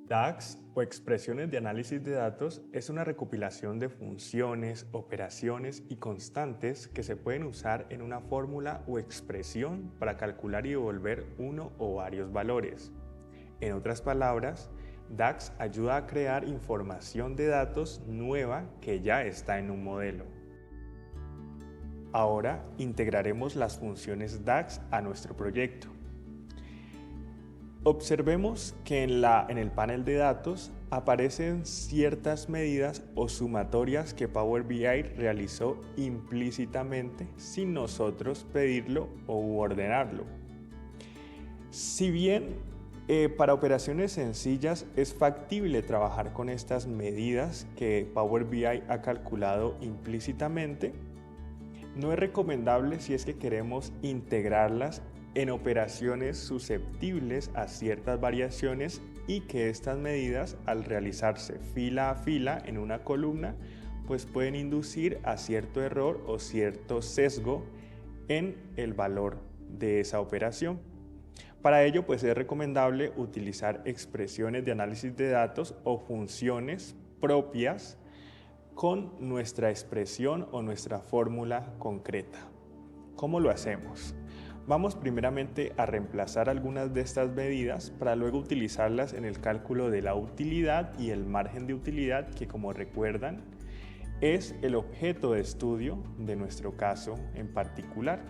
DAX o expresiones de análisis de datos es una recopilación de funciones, operaciones y constantes que se pueden usar en una fórmula o expresión para calcular y devolver uno o varios valores. En otras palabras, DAX ayuda a crear información de datos nueva que ya está en un modelo. Ahora integraremos las funciones DAX a nuestro proyecto. Observemos que en el panel de datos aparecen ciertas medidas o sumatorias que Power BI realizó implícitamente sin nosotros pedirlo o ordenarlo. Si bien para operaciones sencillas es factible trabajar con estas medidas que Power BI ha calculado implícitamente, no es recomendable si es que queremos integrarlas en operaciones susceptibles a ciertas variaciones y que estas medidas, al realizarse fila a fila en una columna, pues pueden inducir a cierto error o cierto sesgo en el valor de esa operación. Para ello, pues es recomendable utilizar expresiones de análisis de datos o funciones propias con nuestra expresión o nuestra fórmula concreta. ¿Cómo lo hacemos? Vamos primeramente a reemplazar algunas de estas medidas para luego utilizarlas en el cálculo de la utilidad y el margen de utilidad, que, como recuerdan, es el objeto de estudio de nuestro caso en particular.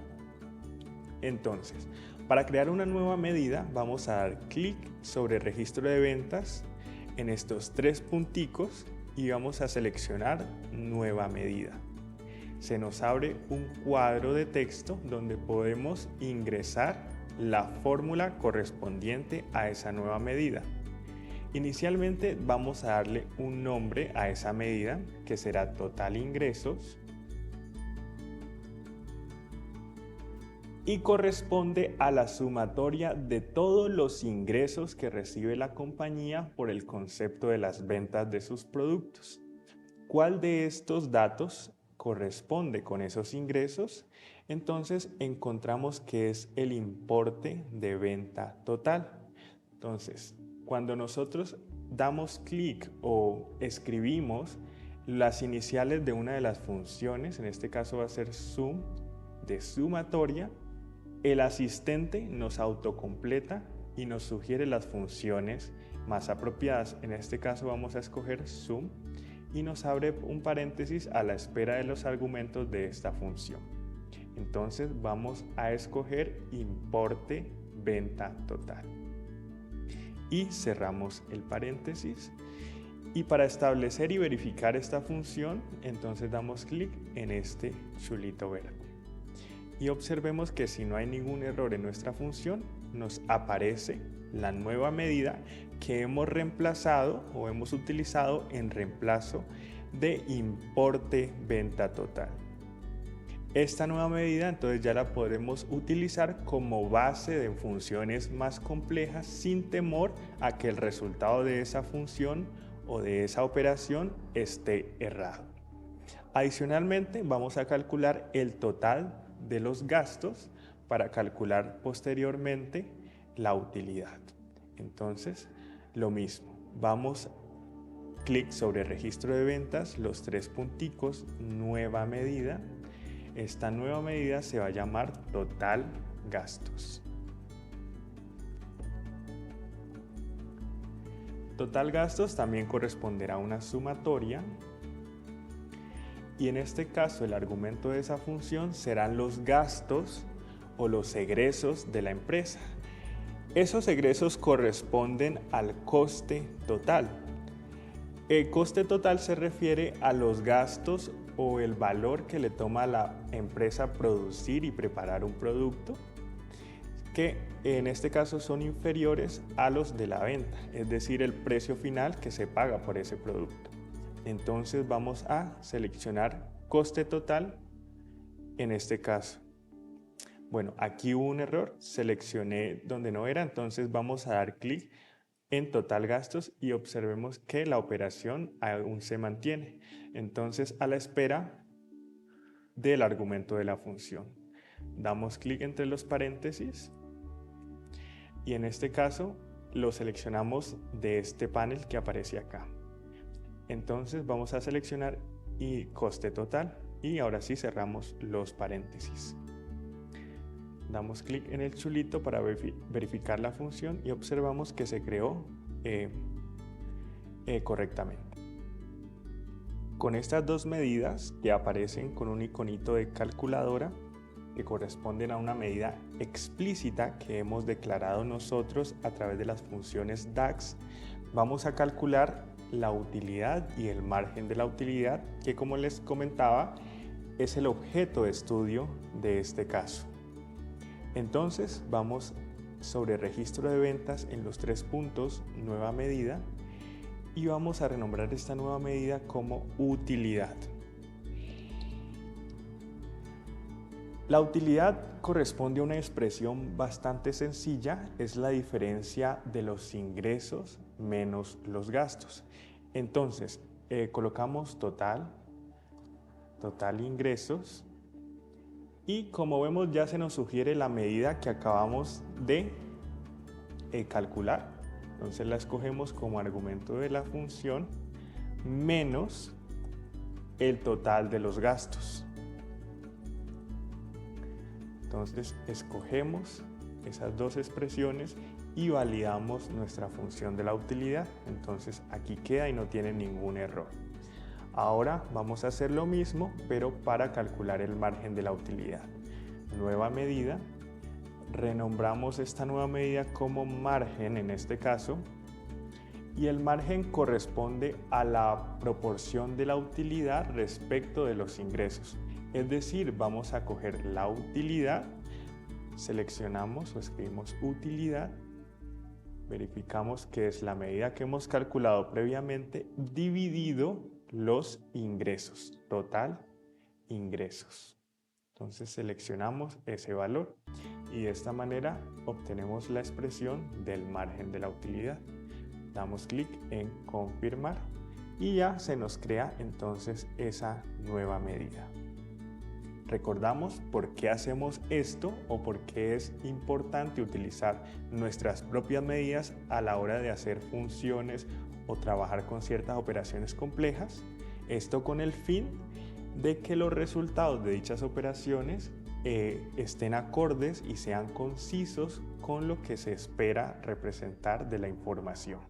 Entonces, para crear una nueva medida vamos a dar clic sobre registro de ventas en estos tres punticos y vamos a seleccionar nueva medida. Se nos abre un cuadro de texto donde podemos ingresar la fórmula correspondiente a esa nueva medida. Inicialmente vamos a darle un nombre a esa medida que será total ingresos y corresponde a la sumatoria de todos los ingresos que recibe la compañía por el concepto de las ventas de sus productos. ¿Cuál de estos datos corresponde con esos ingresos? Entonces encontramos que es el importe de venta total. Entonces, cuando nosotros damos clic o escribimos las iniciales de una de las funciones, en este caso va a ser sum de sumatoria, el asistente nos autocompleta y nos sugiere las funciones más apropiadas. En este caso vamos a escoger sum y nos abre un paréntesis a la espera de los argumentos de esta función. Entonces vamos a escoger importe venta total y cerramos el paréntesis. Y para establecer y verificar esta función, entonces damos clic en este chulito verde. Y observemos que si no hay ningún error en nuestra función, nos aparece la nueva medida que hemos reemplazado o hemos utilizado en reemplazo de importe venta total. Esta nueva medida entonces ya la podremos utilizar como base de funciones más complejas sin temor a que el resultado de esa función o de esa operación esté errado. Adicionalmente, vamos a calcular el total de los gastos para calcular posteriormente la utilidad. Entonces, lo mismo, vamos clic sobre registro de ventas, los tres punticos, nueva medida. Esta nueva medida se va a llamar total gastos. Total gastos también corresponderá a una sumatoria y en este caso el argumento de esa función serán los gastos o los egresos de la empresa. Esos egresos corresponden al coste total. El coste total se refiere a los gastos o el valor que le toma a la empresa producir y preparar un producto, que en este caso son inferiores a los de la venta, es decir, el precio final que se paga por ese producto. Entonces vamos a seleccionar coste total en este caso. Bueno, aquí hubo un error, seleccioné donde no era, entonces vamos a dar clic en total gastos y observemos que la operación aún se mantiene. Entonces, a la espera del argumento de la función, damos clic entre los paréntesis y en este caso lo seleccionamos de este panel que aparece acá. Entonces vamos a seleccionar y coste total y ahora sí cerramos los paréntesis. Damos clic en el chulito para verificar la función y observamos que se creó correctamente. Con estas dos medidas que aparecen con un iconito de calculadora que corresponden a una medida explícita que hemos declarado nosotros a través de las funciones DAX, vamos a calcular la utilidad y el margen de la utilidad, que como les comentaba es el objeto de estudio de este caso. Entonces vamos sobre registro de ventas en los 3 puntos, nueva medida, y vamos a renombrar esta nueva medida como utilidad. La utilidad corresponde a una expresión bastante sencilla, es la diferencia de los ingresos menos los gastos. Entonces, colocamos total ingresos, y como vemos ya se nos sugiere la medida que acabamos de calcular. Entonces la escogemos como argumento de la función menos el total de los gastos. Entonces escogemos esas dos expresiones y validamos nuestra función de la utilidad. Entonces aquí queda y no tiene ningún error. Ahora vamos a hacer lo mismo, pero para calcular el margen de la utilidad. Nueva medida. Renombramos esta nueva medida como margen en este caso, y el margen corresponde a la proporción de la utilidad respecto de los ingresos. Es decir, vamos a coger la utilidad, seleccionamos o escribimos utilidad, verificamos que es la medida que hemos calculado previamente dividido los ingresos, total ingresos. Entonces seleccionamos ese valor y de esta manera obtenemos la expresión del margen de la utilidad. Damos clic en confirmar y ya se nos crea entonces esa nueva medida. Recordamos por qué hacemos esto o por qué es importante utilizar nuestras propias medidas a la hora de hacer funciones o trabajar con ciertas operaciones complejas. Esto con el fin de que los resultados de dichas operaciones estén acordes y sean concisos con lo que se espera representar de la información.